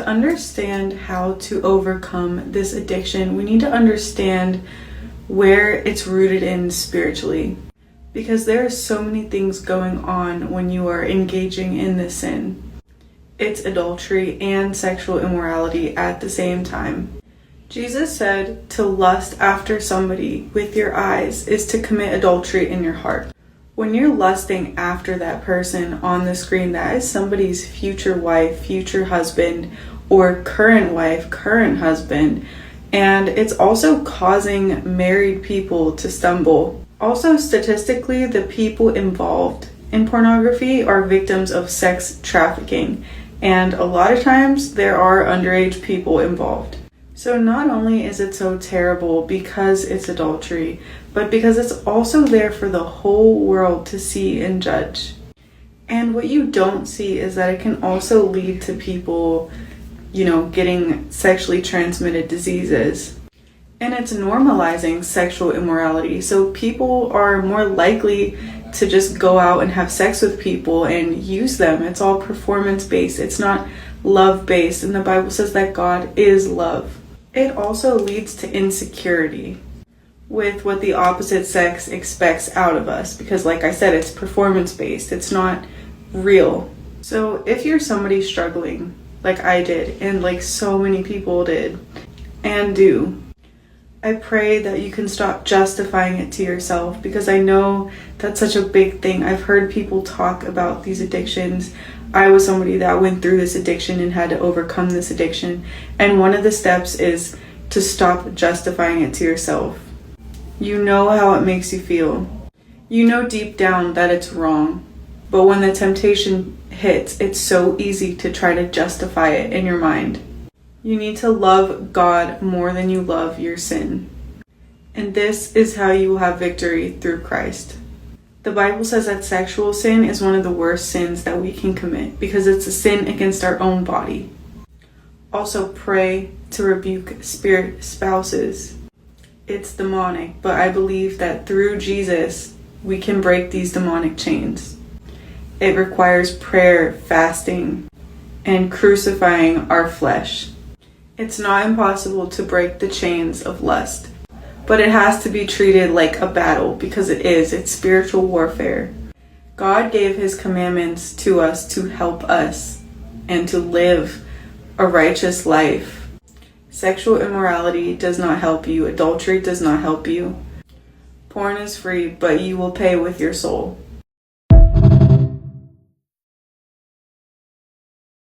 To understand how to overcome this addiction, we need to understand where it's rooted in spiritually. Because there are so many things going on when you are engaging in this sin. It's adultery and sexual immorality at the same time. Jesus said to lust after somebody with your eyes is to commit adultery in your heart. When you're lusting after that person on the screen, that is somebody's future wife, future husband, or current wife, current husband. And it's also causing married people to stumble. Also, statistically, the people involved in pornography are victims of sex trafficking. And a lot of times there are underage people involved. So not only is it so terrible because it's adultery, but because it's also there for the whole world to see and judge. And what you don't see is that it can also lead to people, getting sexually transmitted diseases. And it's normalizing sexual immorality. So people are more likely to just go out and have sex with people and use them. It's all performance-based. It's not love-based. And the Bible says that God is love. It also leads to insecurity with what the opposite sex expects out of us. Because like I said, it's performance-based. It's not real. So if you're somebody struggling, like I did, and like so many people did and do, I pray that you can stop justifying it to yourself, because I know that's such a big thing. I've heard people talk about these addictions. I was somebody that went through this addiction and had to overcome this addiction. And one of the steps is to stop justifying it to yourself. You know how it makes you feel. You know deep down that it's wrong. But when the temptation hits, it's so easy to try to justify it in your mind. You need to love God more than you love your sin. And this is how you will have victory through Christ. The Bible says that sexual sin is one of the worst sins that we can commit because it's a sin against our own body. Also pray to rebuke spirit spouses. It's demonic, but I believe that through Jesus, we can break these demonic chains. It requires prayer, fasting, and crucifying our flesh. It's not impossible to break the chains of lust, but it has to be treated like a battle because it's spiritual warfare. God gave his commandments to us to help us and to live a righteous life. Sexual immorality does not help you. Adultery does not help you. Porn is free, but you will pay with your soul.